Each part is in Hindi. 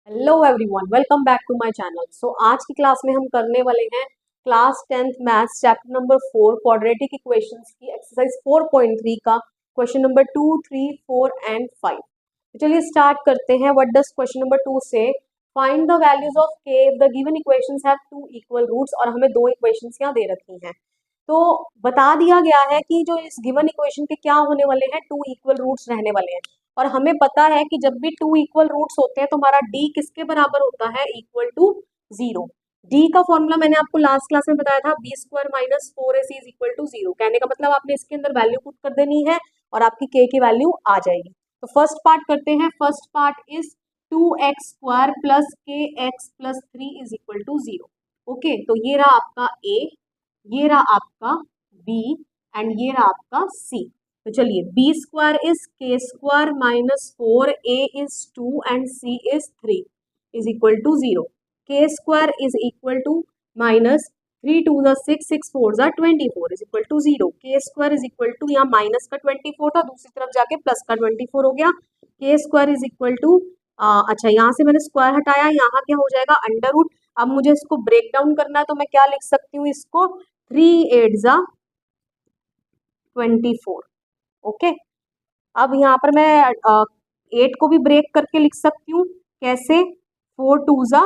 Hello everyone, welcome back to my channel. So आज की क्लास में हम करने वाले हैं class 10th maths chapter number 4 quadratic equations की एक्सरसाइज 4.3 का क्वेश्चन नंबर 2, 3, 4 एंड 5। तो चलिए स्टार्ट करते हैं। व्हाट डज क्वेश्चन नंबर 2 से? Find the values of k if the given equations have two equal roots. और हमें दो इक्वेशंस यहाँ दे रखी हैं, तो बता दिया गया है कि जो इस गिवन इक्वेशन के क्या होने वाले हैं, टू इक्वल रूट्स रहने वाले हैं। और हमें पता है कि जब भी टू इक्वल रूट्स होते हैं तो हमारा डी किसके बराबर होता है? Equal to 0। डी का फॉर्मूला मैंने आपको लास्ट क्लास में बताया था, B square minus 4ac is equal to 0। कहने का मतलब आपने इसके अंदर वैल्यू पुट कर देनी है और आपकी के की वैल्यू आ जाएगी। तो फर्स्ट पार्ट करते हैं। First part is 2x square plus K x plus 3 is equal to 0। Okay, तो ये रहा आपका ए, ये रहा आपका बी एंड ये रहा आपका सी। तो चलिए, B square is k square minus 4, A is 2 and C is 3 is equal to 0। K square is equal to minus 3 2 ज़ा 6, 6 4 ज़ा 24 is equal to 0। K square is equal to, यहाँ माइनस का 24 था, दूसरी तरफ जाके प्लस का 24 हो गया। के स्क्वायर इज इक्वल टू, अच्छा यहाँ से मैंने स्क्वायर हटाया, यहाँ क्या हो जाएगा? Under root. अब मुझे इसको ब्रेक डाउन करना है तो मैं क्या लिख सकती हूँ इसको? 3 8 ज़ा 24। ओके, अब यहाँ पर मैं 8 को भी ब्रेक करके लिख सकती हूँ। कैसे? 4 2 ज़ा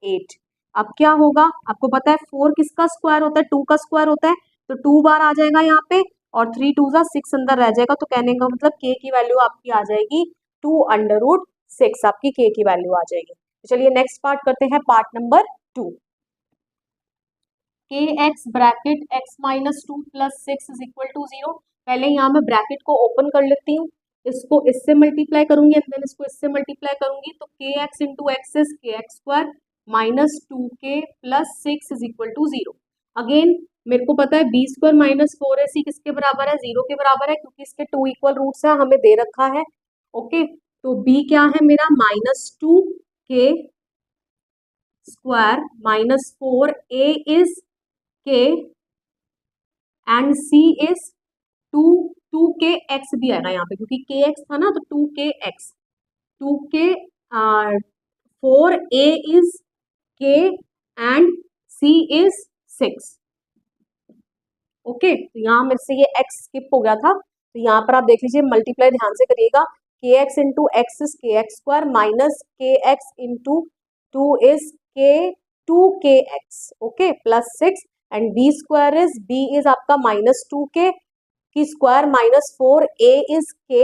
8। अब क्या होगा? आपको पता है 4 किसका स्क्वायर होता है? 2 का स्क्वायर होता है। तो 2 बार आ जाएगा यहाँ पे और 3 2 ज़ा 6 अंदर रह जाएगा। तो कहने का मतलब के की वैल्यू आपकी आ जाएगी 2 अंडर रूट 6, आपकी के की वैल्यू आ जाएगी। तो चलिए नेक्स्ट पार्ट करते हैं, part number 2। K x bracket x minus 2 plus 6 is equal to 0। पहले यहाँ मैं ब्रैकेट को ओपन कर लेती हूँ, इसको इससे मल्टीप्लाई करूंगी एंड देन इसको इससे मल्टीप्लाई करूंगी। तो k x into x is k x square minus 2k plus 6 is equal to 0। Again मेरे को पता है बी स्क्वायर माइनस 4ac किसके बराबर है? 0 के बराबर है, क्योंकि इसके टू इक्वल रूट्स है, हमें दे रखा है। ओके, तो बी क्या है मेरा? Minus 2k square minus 4a is k and c is 2, 2kx भी आएगा यहाँ पे, क्योंकि kx था ना, तो 2kx, 2k 4a is k and c is 6। Okay, तो यहाँ मेरे से ये x स्किप हो गया था, तो यहाँ पर आप देख लीजिए, मल्टीप्लाई ध्यान से करिएगा। kx into x is k x square minus के एक्स इंटू 2 इज के 2kx। Okay, plus 6 and b square is, b is आपका माइनस 2k की square minus 4a is k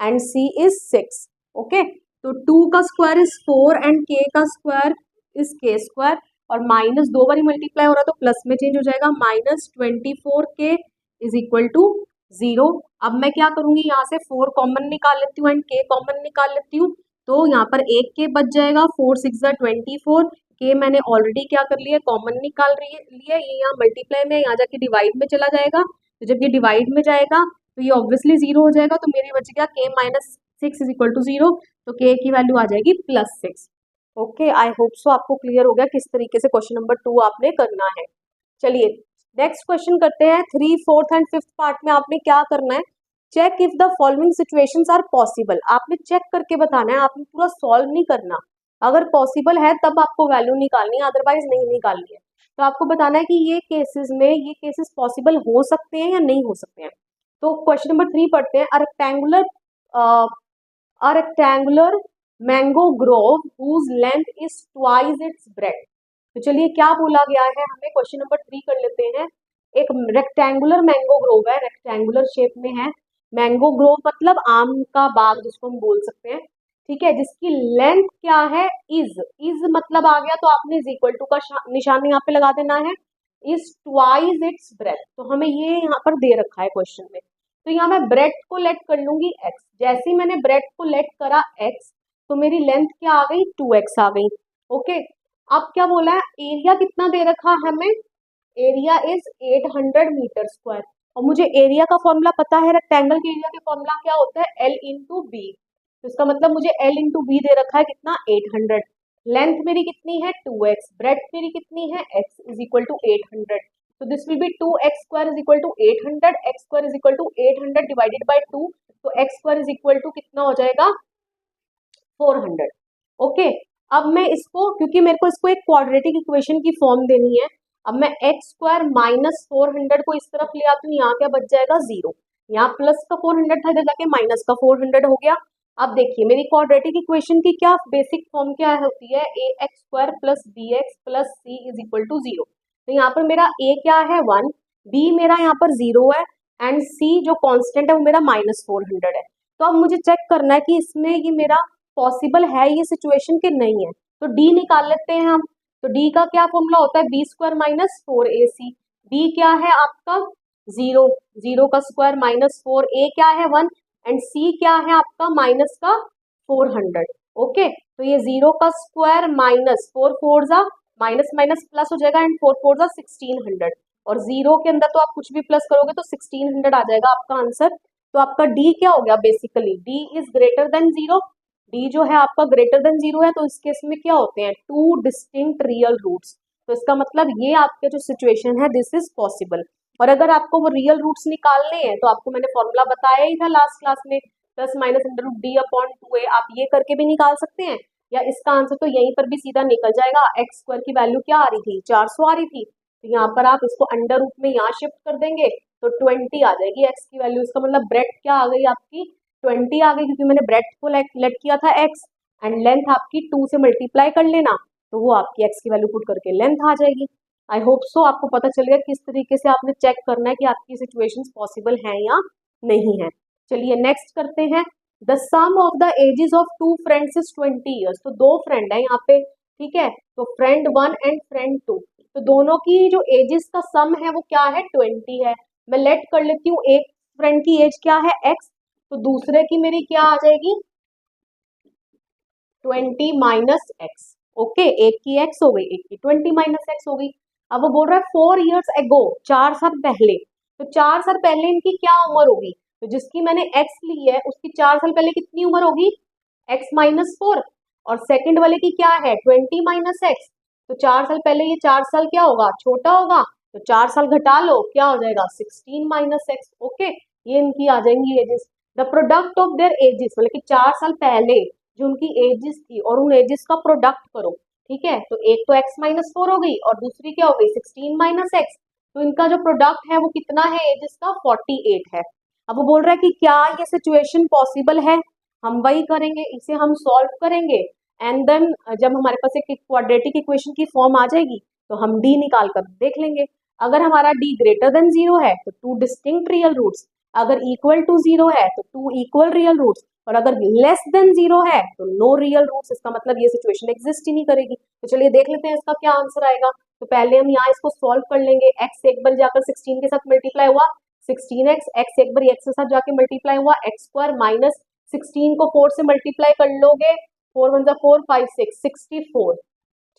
and c is 6। Okay, तो 2 का स्क्वायर इज 4 एंड k का स्क्वायर इज k स्क्वायर, और माइनस दो बार मल्टीप्लाई हो रहा है तो प्लस में चेंज हो जाएगा। Minus 24k is equal to 0। अब मैं क्या करूंगी? यहाँ से 4 कॉमन निकाल लेती हूँ एंड k कॉमन निकाल लेती हूँ, तो यहाँ पर एक k बच जाएगा। 4 6 ज़ा 24, k मैंने ऑलरेडी क्या कर लिया? कॉमन निकाल लिया। ये यहाँ मल्टीप्लाई में, यहाँ जाके डिवाइड में चला जाएगा। तो जब ये डिवाइड में जाएगा तो ये ऑब्वियसली 0 हो जाएगा, तो मेरी बच गया k minus 6 is equal to 0। तो k की वैल्यू आ जाएगी plus 6। Okay, I hope so आपको क्लियर हो गया किस तरीके से क्वेश्चन नंबर 2 आपने करना है। चलिए नेक्स्ट क्वेश्चन करते हैं। 3, 4 एंड 5th पार्ट में आपने क्या करना है? Check if the following situations are possible. आपने चेक करके बताना है, आपने पूरा सॉल्व नहीं करना। अगर पॉसिबल है तब आपको वैल्यू निकालनी है, अदरवाइज नहीं निकालनी है। तो आपको बताना है कि ये केसेस में ये केसेस पॉसिबल हो सकते हैं या नहीं हो सकते हैं। तो क्वेश्चन नंबर 3 पढ़ते हैं। A rectangular mango Grove whose length is twice its breadth। तो चलिए क्या बोला गया है हमें, क्वेश्चन नंबर 3 कर लेते हैं। एक रेक्टेंगुलर मैंगो ग्रोव है, रेक्टेंगुलर शेप में है। मैंगो ग्रोव मतलब आम का बाग जिसको हम बोल सकते हैं, ठीक है, जिसकी लेंथ क्या है? इज मतलब आ गया, तो आपने इज इक्वल टू का निशान यहाँ पे लगा देना है। इज ट्वाइस इट्स ब्रेथ, तो हमें ये यहाँ पर दे रखा है क्वेश्चन में। तो यहाँ मैं ब्रेथ को लेट कर लूंगी x। जैसे ही मैंने ब्रेथ को लेट करा x, तो मेरी लेंथ क्या आ गई? 2x आ गई। ओके, अब क्या बोला है? एरिया कितना दे रखा है हमें? Area is 800 metre square. और मुझे एरिया का फॉर्मूला पता है, रेक्टेंगल के एरिया का फॉर्मूला क्या होता है? L into B. तो इसका मतलब मुझे L इंटू बी दे रखा है कितना? 800। लेंथ मेरी कितनी है? 2x। ब्रेथ मेरी कितनी है? x is equal to 800। तो this will be 2x square is equal to 800, x square is equal to 800 divided by 2। तो x square is equal to कितना हो जाएगा? 400। ओके, अब मैं इसको, क्योंकि मेरे को इसको एक क्वाड्रेटिक इक्वेशन की फॉर्म देनी है, अब मैं एक्स स्क्वायर माइनस 400 को इस तरफ ले आती हूँ, यहाँ क्या बच जाएगा 0, यहाँ प्लस का 400 था, इधर जाके माइनस का 400 हो गया। अब देखिए मेरी क्वाड्रेटिक इक्वेशन की क्या बेसिक फॉर्म क्या होती है, A x square plus B x plus C is equal to 0। तो यहाँ पर मेरा ए क्या है 1, बी मेरा यहाँ पर 0 है, एंड सी जो कांस्टेंट है वो मेरा -400 है। तो अब मुझे चेक करना है कि इसमें ये मेरा पॉसिबल है ये सिचुएशन कि नहीं है। तो डी निकाल लेते हैं हम। तो डी का क्या फॉर्मूला होता है, B square minus 4ac। B क्या है आपका 0, 0 का स्क्वायर -4, ए क्या है 1, एंड सी क्या है आपका माइनस का 400। ओके, तो ये 0 का स्क्वायर माइनस 4 4 जा माइनस माइनस प्लस हो जाएगा, एंड 4 4 जा 1600, और 0 के अंदर तो आप कुछ भी प्लस करोगे तो 1600 आ जाएगा आपका आंसर। तो आपका डी क्या हो गया, basically D is greater than 0। D जो है आपका ग्रेटर देन 0 है, तो इस केस में क्या होते हैं, 2 डिस्टिंक्ट रियल रूट्स। तो इसका मतलब ये आपके जो सिचुएशन है दिस इज पॉसिबल। और अगर आपको वो रियल रूट्स निकालने हैं तो आपको मैंने फॉर्मूला बताया ही था लास्ट क्लास में, plus minus under root D upon 2a, आप ये करके भी निकाल सकते हैं, या इसका आंसर तो यहीं पर भी सीधा निकल जाएगा। एक्स स्क्वायर की वैल्यू क्या आ रही थी, 400 आ रही थी, तो यहाँ पर आप इसको अंडर रूट में यहाँ शिफ्ट कर देंगे तो 20 आ जाएगी एक्स की वैल्यू। इसका मतलब ब्रेथ क्या आ गई आपकी, 20 आ गई, क्योंकि मैंने ब्रेथ को लेट किया था एक्स, एंड लेंथ आपकी 2 से मल्टीप्लाई कर लेना, तो वो आपकी एक्स की वैल्यू पुट करके लेंथ आ जाएगी। आई होप सो आपको पता चल गया किस तरीके से आपने चेक करना है कि आपकी सिचुएशंस पॉसिबल हैं या नहीं है। चलिए नेक्स्ट करते हैं, the sum of the ages of 2 friends is 20 years. तो 2 फ्रेंड है यहाँ पे, ठीक है, तो फ्रेंड 1 एंड फ्रेंड 2, तो दोनों की जो एजेस का सम है वो क्या है, 20 है। मैं लेट कर लेती हूँ, एक फ्रेंड की एज क्या है x, तो दूसरे की मेरी क्या आ जाएगी 20 माइनस एक्स। ओके, एक की x हो गई, एक की 20 माइनस एक्स हो गई। अब वो बोल रहा है 4 years ago, 4 साल पहले, तो 4 साल पहले इनकी क्या उम्र होगी, तो जिसकी मैंने x ली है उसकी 4 साल पहले कितनी उम्र होगी, x माइनस 4, और सेकंड वाले की क्या है 20 माइनस एक्स, तो 4 साल पहले ये 4 साल क्या होगा, छोटा होगा, तो 4 साल घटा लो क्या हो जाएगा 16 माइनस एक्स। ओके, ये इनकी आ जाएंगी ages. The product of their ages, मतलब कि 4 साल पहले जो उनकी एजेस थी और उन एजेस का प्रोडक्ट करो, ठीक है, तो एक तो x माइनस 4 हो गई और दूसरी क्या हो गई 16 माइनस एक्स, तो इनका जो प्रोडक्ट है वो कितना है एजेस का 48 है। अब वो बोल रहा है कि क्या ये सिचुएशन पॉसिबल है, हम वही करेंगे, इसे हम सॉल्व करेंगे, एंड देन जब हमारे पास एक क्वाड्रेटिक इक्वेशन की फॉर्म आ जाएगी तो हम डी निकाल कर देख लेंगे। अगर हमारा डी ग्रेटर देन 0 है तो 2 डिस्टिंक्ट रियल रूट्स, अगर इक्वल टू 0 है तो 2 इक्वल रियल रूट्स, और अगर लेस देन 0 है तो नो रियल रूट्स। इसका मतलब ये सिचुएशन एग्जिस्ट ही नहीं करेगी। तो चलिए देख लेते हैं इसका क्या आंसर आएगा। तो पहले हम यहाँ इसको सॉल्व कर लेंगे, एक्स एक बार जाकर 16 के साथ मल्टीप्लाई हुआ 16x, एक्स एक बार एक्स के साथ जाके मल्टीप्लाई हुआ एक्स स्क्वायर माइनस 16 को 4 से मल्टीप्लाई कर लोगे, 4 1 4 5 6 64,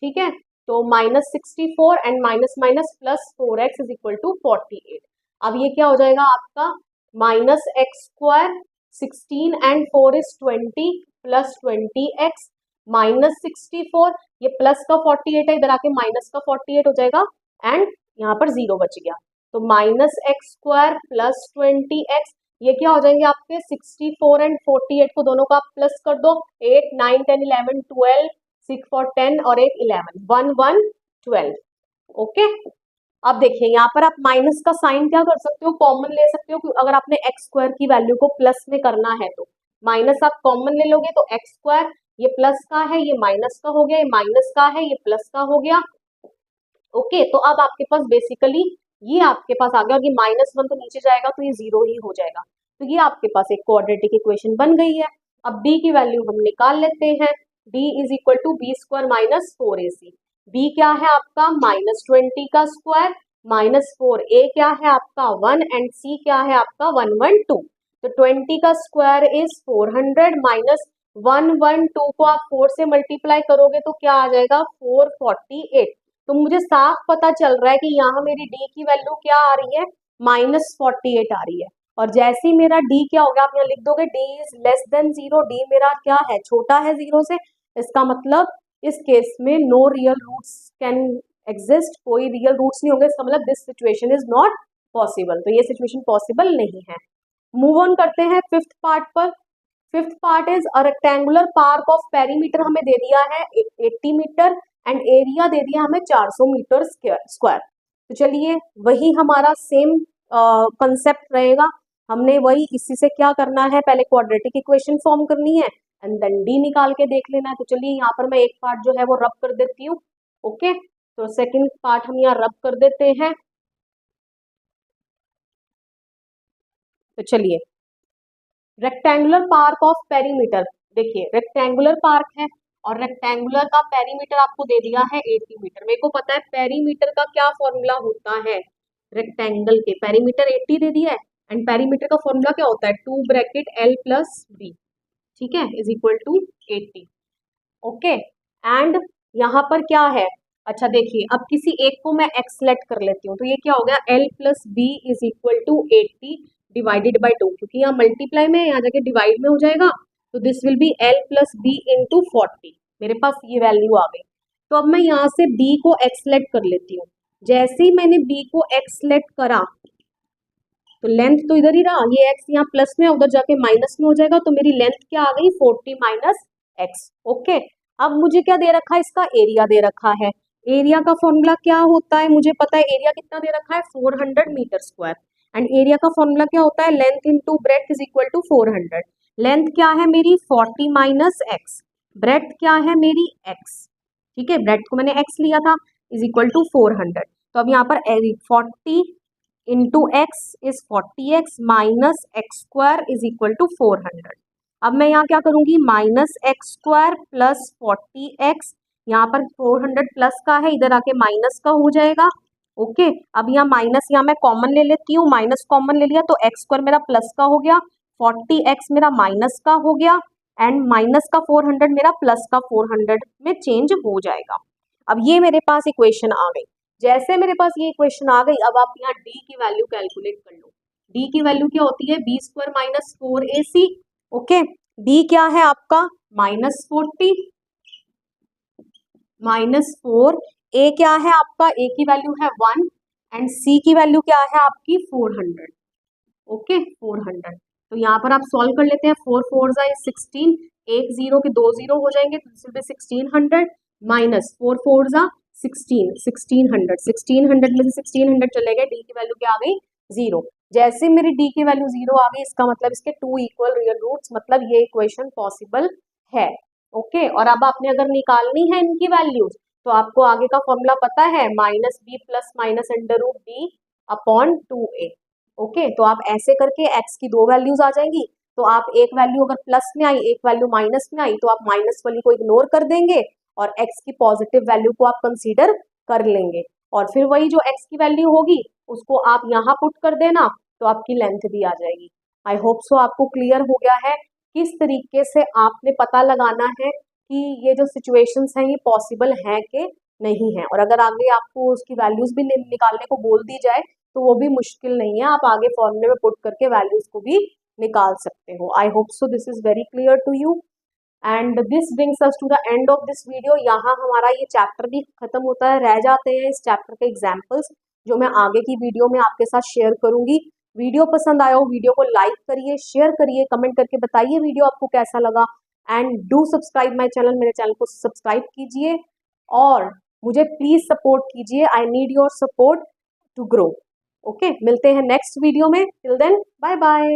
ठीक है, तो -64 and minus minus plus 4x is equal to 48। अब ये क्या हो जाएगा आपका minus x square 16 and 4 is 20 plus 20x minus 64, ये प्लस का 48 है, इधर आके माइनस का 48 हो जाएगा, एंड यहाँ पर 0 बच गया, तो minus x square plus 20x, ये क्या हो जाएंगे आपके 64 एंड 48 को दोनों का आप प्लस कर दो, 8 9 10 11 12 6 4 10 और एक 11 1 1 12। ओके, अब देखिए यहाँ पर आप माइनस का साइन क्या कर सकते हो, कॉमन ले सकते हो, अगर आपने एक्स स्क्वायर की वैल्यू को प्लस में करना है तो माइनस आप कॉमन ले लोगे, तो एक्स स्क्वायर ये प्लस का है, ये माइनस का हो गया, ये माइनस का है, ये प्लस का हो गया। ओके, तो अब आपके पास बेसिकली ये आपके पास आ गया, और ये -1 तो नीचे जाएगा तो ये 0 ही हो जाएगा, तो ये आपके पास एक क्वाड्रेटिक इक्वेशन बन गई है। अब d की वैल्यू हम निकाल लेते हैं, d is equal to B square minus 4ac। b क्या है आपका -20 का स्क्वायर माइनस 4, a क्या है आपका 1, एंड c क्या है आपका 112, तो 20 का स्क्वायर इज 400 माइनस 112 को आप 4 से मल्टीप्लाई करोगे तो क्या आ जाएगा 448। तो मुझे साफ पता चल रहा है कि यहाँ मेरी d की वैल्यू क्या आ रही है -48 आ रही है, और जैसे ही मेरा d क्या हो गया आप यहाँ लिख दोगे d is less than 0, d मेरा क्या है छोटा है 0 से, इसका मतलब इस केस में no real roots can exist, कोई रियल रूट्स नहीं होंगे, इसका मतलब this situation is not possible, तो ये सिचुएशन पॉसिबल नहीं है। मूव ऑन करते हैं 5th पार्ट पर। Fifth part is a rectangular park of perimeter हमें दे दिया है 80 मीटर एंड एरिया दे दिया हमें 400 मीटर स्क्वायर। तो चलिए वही हमारा सेम कंसेप्ट रहेगा, हमने वही इसी से क्या करना है, पहले क्वाड्रेटिक इक्वेशन फॉर्म करनी है एंड देन डी निकाल के देख लेना है। तो चलिए यहाँ पर मैं एक पार्ट जो है वो रब कर देती हूँ। ओके, तो सेकंड पार्ट हम यहाँ रब कर देते हैं। तो चलिए रेक्टेंगुलर पार्क ऑफ पेरीमीटर, देखिए रेक्टेंगुलर पार्क है और रेक्टेंगुलर का पेरीमीटर आपको दे दिया है 80 मीटर। मेरे को पता है पेरीमीटर का क्या फॉर्मूला होता है, रेक्टेंगल के पेरीमीटर 80 दे दिया है एंड पेरीमीटर का फॉर्मूला क्या होता है 2 ब्रैकेट L प्लस B, ठीक है, is equal to 80। Okay, and यहाँ पर क्या है, अच्छा देखिए अब किसी एक को मैं x सेलेक्ट कर लेती हूँ, तो ये क्या हो गया L plus B is equal to 80 divided by 2, क्योंकि यहाँ मल्टीप्लाई में यहाँ जाके डिवाइड में हो जाएगा, तो this will B L plus B into 40। मेरे पास ये वैल्यू आ गई। तो अब मैं यहाँ से B को x सेलेक्ट कर लेती हूँ। जैसे ही मैंने B को x सेलेक्ट करा तो लेंथ तो इधर ही रहा, ये x यहाँ प्लस में उधर जाके माइनस में हो जाएगा, तो मेरी लेंथ क्या आ गई 40 माइनस x। ओके, अब मुझे क्या दे रखा है, इसका एरिया दे रखा है। एरिया का फॉर्मूला क्या होता है, मुझे पता है एरिया कितना दे रखा है 400 मीटर स्क्वायर एंड एरिया का फॉर्मूला क्या होता है length into breadth is equal to 400। Length क्या है मेरी 40 माइनस एक्स, ब्रेड्थ क्या है मेरी x, ठीक है, ब्रेड्थ को मैंने x लिया था, इज इक्वल टू 400। तो अब यहाँ पर 40 into x is 40x minus x square is equal to 400। अब मैं यहाँ क्या करूंगी minus x square plus 40x, यहाँ पर 400 प्लस का है इधर आके माइनस का हो जाएगा। ओके, अब यहाँ माइनस यहाँ मैं कॉमन ले लेती हूँ, माइनस कॉमन ले लिया तो एक्स स्क्वायर मेरा प्लस का हो गया, 40x मेरा माइनस का हो गया एंड माइनस का 400 मेरा प्लस का 400 में चेंज हो जाएगा। अब ये मेरे पास इक्वेशन आ गई। जैसे मेरे पास ये इक्वेशन आ गई, अब आप यहाँ d की वैल्यू कैलकुलेट कर लो। d की वैल्यू क्या होती है b square minus 4ac। Okay, d क्या है आपका माइनस 40 माइनस 4, a क्या है आपका, a की वैल्यू है 1 एंड c की वैल्यू क्या है आपकी 400। ओके 400, तो यहाँ पर आप सॉल्व कर लेते हैं, 4 4 जा 16, एक जीरो के 2 जीरो हो जाएंगे तो दिस विल बी 1600 माइनस 4 4 जा 16, 1600 में से 1600 चले गए, डी की वैल्यू क्या आ गई 0। जैसे मेरी डी की वैल्यू 0 आ गई, इसका मतलब इसके 2 इक्वल रियल रूट्स, मतलब ये इक्वेशन पॉसिबल है। ओके, और अब आपने अगर निकालनी है इनकी वैल्यूज तो आपको आगे का फॉर्मूला पता है minus B plus minus under root B upon 2a। Okay, तो आप ऐसे करके x की 2 वैल्यूज आ जाएंगी, तो आप एक वैल्यू अगर प्लस में आई एक वैल्यू माइनस में आई तो आप माइनस वाली को इग्नोर कर देंगे और x की पॉजिटिव वैल्यू को आप कंसीडर कर लेंगे और फिर वही जो x की वैल्यू होगी उसको आप यहाँ पुट कर देना तो आपकी लेंथ भी आ जाएगी। आई होप सो आपको क्लियर हो गया है किस तरीके से आपने पता लगाना है कि ये जो सिचुएशंस हैं ये पॉसिबल हैं कि नहीं है, और अगर आगे आपको उसकी वैल्यूज भी निकालने को बोल दी जाए तो वो भी मुश्किल नहीं है, आप आगे फॉर्मूले में पुट करके वैल्यूज को भी निकाल सकते हो। I hope so this is very clear to you and this brings us to the end of this video. यहाँ हमारा ये चैप्टर भी खत्म होता है, रह जाते हैं इस चैप्टर के एग्जाम्पल्स जो मैं आगे की वीडियो में आपके साथ शेयर करूंगी। वीडियो पसंद आया हो वीडियो को लाइक करिए, शेयर करिए, कमेंट करके बताइए वीडियो आपको कैसा लगा and do subscribe my channel, मेरे चैनल को सब्सक्राइब कीजिए और मुझे प्लीज सपोर्ट कीजिए। I need your support to grow. Okay, मिलते हैं नेक्स्ट वीडियो में, टिल देन बाय बाय।